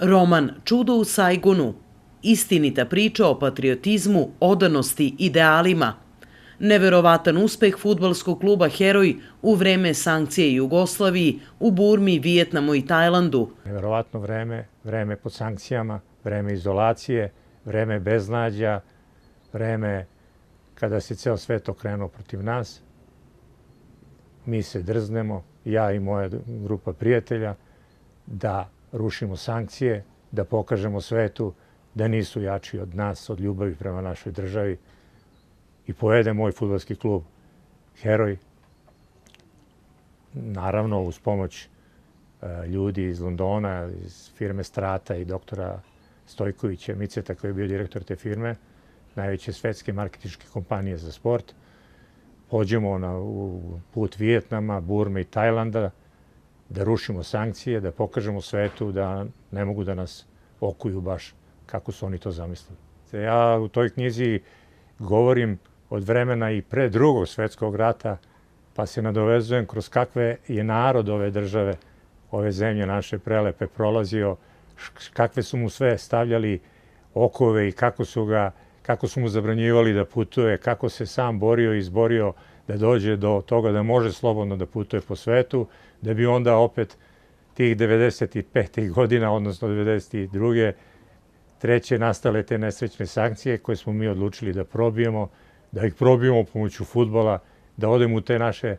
Roman Čudo u Sajgunu. Istinita priča o patriotizmu, odanosti, idealima. Neverovatan uspeh fudbalskog kluba Heroj u vreme sankcije Jugoslaviji, u Burmi, Vijetnamu i Tajlandu. Neverovatno vreme pod sankcijama, vreme izolacije, vreme beznađa, vreme kada se ceo svet okrenuo protiv nas. Mi se drznemo, ja i moja grupa prijatelja, da rušimo sankcije, da pokažemo svetu da nisu jači od nas, od ljubavi prema našoj državi i povede moj fudbalski klub Heroj, naravno uz pomoć ljudi iz Londona, iz firme Strata i doktora Stojkovića, Miceta koji je bio direktor te firme, najveće svetske marketinške kompanije za sport. Pođemo u put Vijetnama, Burme i Tajlanda, da rušimo sankcije, da pokažemo svetu da ne mogu da nas okuju baš kako su oni to zamislili. Ja u toj knjizi govorim od vremena i pre Drugog svetskog rata, pa se nadovezujem kroz kakve je narod ove države, ove zemlje naše prelepe prolazio, kakve su mu sve stavljali okove i kako su mu zabranjivali da putuje, kako se sam borio i izborio da dođe do toga da može slobodno da putuje po svetu, da bi onda opet tih 95. godina, odnosno 92. treće nastale te nesrećne sankcije koje smo mi odlučili da probijemo, da ih probijemo pomoću fudbala, da odemo u te naše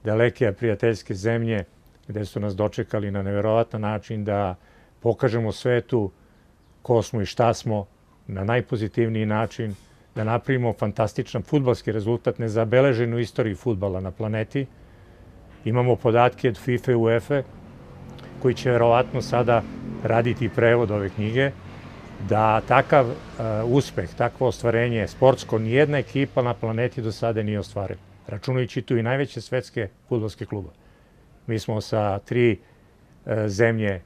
daleke prijateljske zemlje gde su nas dočekali na neverovatan način, da pokažemo svetu ko smo i šta smo na najpozitivniji način, da napravimo fantastičan fudbalski rezultat, nezabeležen u istoriji fudbala na planeti. Imamo podatke od FIFA i UEFA koji će verovatno sada raditi prevod ove knjige, da takav uspeh, takvo ostvarenje sportsko nijedna ekipa na planeti do sada nije ostvarila, računajući tu i najveće svetske fudbalske klube. Mi smo sa 3 zemlje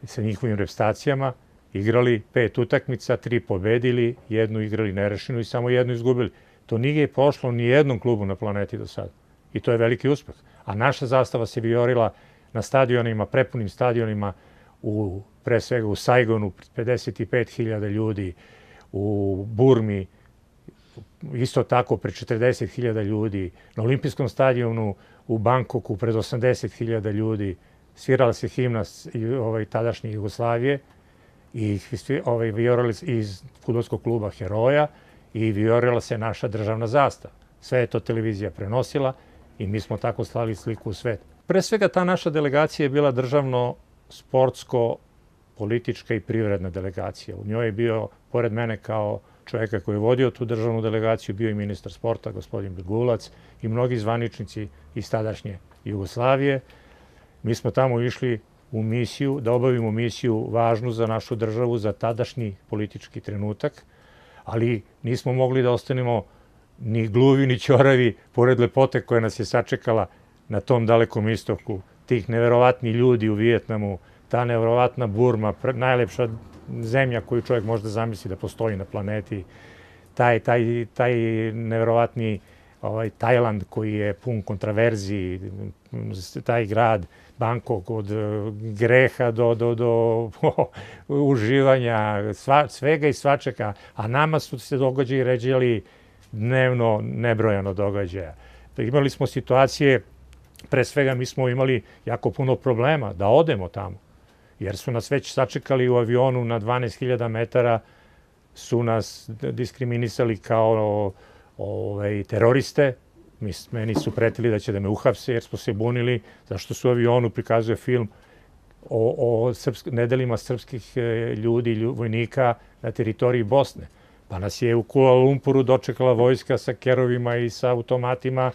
sa njihovim reprezentacijama igrali 5 utakmica, 3 pobedili, 1 igrali nerešenu i samo 1 izgubili. To nije pošlo ni jednom klubu na planeti do sada. I to je veliki uspeh. A naša zastava se vijorila na stadionima, prepunim stadionima, pre svega u Sajgonu, 55.000 ljudi, u Burmi, isto tako pred 40.000 ljudi, na olimpijskom stadionu u Bangkoku pred 80.000 ljudi, svirala se himna tadašnje Jugoslavije i vijorali iz fudbalskog kluba Heroja i vijorila se naša državna zastava. Sve je to televizija prenosila i mi smo tako slali sliku u svet. Pre svega ta naša delegacija je bila državno, sportsko, politička i privredna delegacija. U njoj je bio, pored mene kao čoveka koji je vodio tu državnu delegaciju, bio i ministar sporta, gospodin Begulac i mnogi zvaničnici iz tadašnje Jugoslavije. Mi smo tamo išli u misiju, da obavimo misiju važnu za našu državu, za tadašnji politički trenutak, ali nismo mogli da ostanemo ni gluvi, ni ćoravi, pored lepote koja nas je sačekala na tom dalekom istoku, tih neverovatnih ljudi u Vijetnamu, ta neverovatna Burma, najlepša zemlja koju čovjek može da zamisli da postoji na planeti, taj neverovatni Tajland koji je pun kontraverziji, taj grad Bangkok od greha do uživanja, svega i svačega, a nama su se događaji ređali dnevno nebrojano događaja. Imali smo situacije, pre svega mi smo imali jako puno problema da odemo tamo, jer su nas već sačekali u avionu na 12.000 metara, su nas diskriminisali kao teroriste. Meni su pretili da će da me uhapse jer smo se bunili zašto su u avionu prikazuje film o nedelima srpskih ljudi, vojnika na teritoriji Bosne. Pa nas je u Kuala Lumpuru dočekala vojska sa kerovima i sa automatima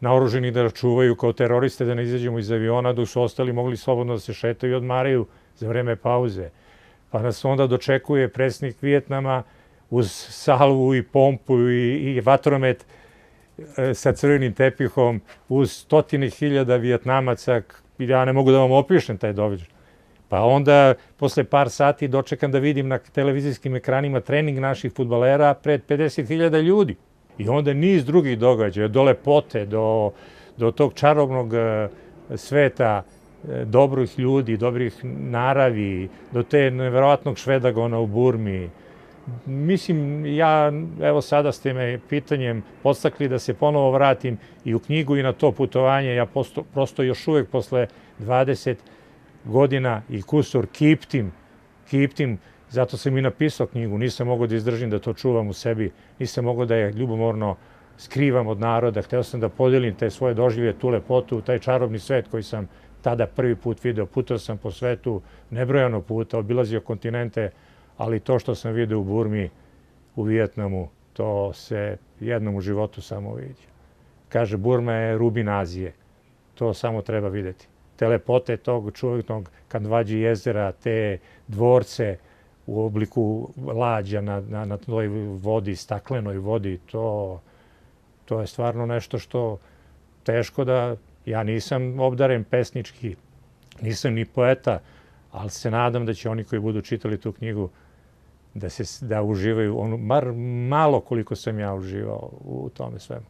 naoruženi da čuvaju kao teroriste, da ne izađemo iz aviona, dok su ostali mogli slobodno da se šetaju i odmaraju za vreme pauze. Pa nas onda dočekuje predsjednik Vijetnama uz salvu i pompu i vatromet sa crvenim tepihom, uz 100.000 Vijetnamaca. Ja ne mogu da vam opišem taj događaj. Pa onda, posle par sati, dočekam da vidim na televizijskim ekranima trening naših fudbalera pred 50.000 ljudi. I onda niz drugih događaja, do lepote, do tog čarobnog sveta dobrih ljudi, dobrih naravi, do te neverovatnog Švedagona u Burmi. Mislim, evo sada ste me pitanjem podstakli da se ponovo vratim i u knjigu i na to putovanje. Ja prosto još uvek posle 20 godina i kusur kiptim, zato sam i napisao knjigu. Nisam mogao da izdržim da to čuvam u sebi, nisam mogao da je ljubomorno skrivam od naroda. Hteo sam da podelim te svoje doživlje, tu lepotu, taj čarobni svet koji sam tada prvi put video. Putao sam po svetu nebrojano puta, obilazio kontinente, ali to što sam video u Burmi, u Vijetnamu, to se jednom u životu samo vidi. Kaže, Burma je rubin Azije. To samo treba videti. Te lepote tog čuveknog Kandvađi jezera, te dvorce u obliku lađa na toj vodi, staklenoj vodi, to je stvarno nešto što teško da... Ja nisam obdaren pesnički, nisam ni poeta, ali se nadam da će oni koji budu čitali tu knjigu da uživaju bar malo koliko sam ja uživao u tome svemu.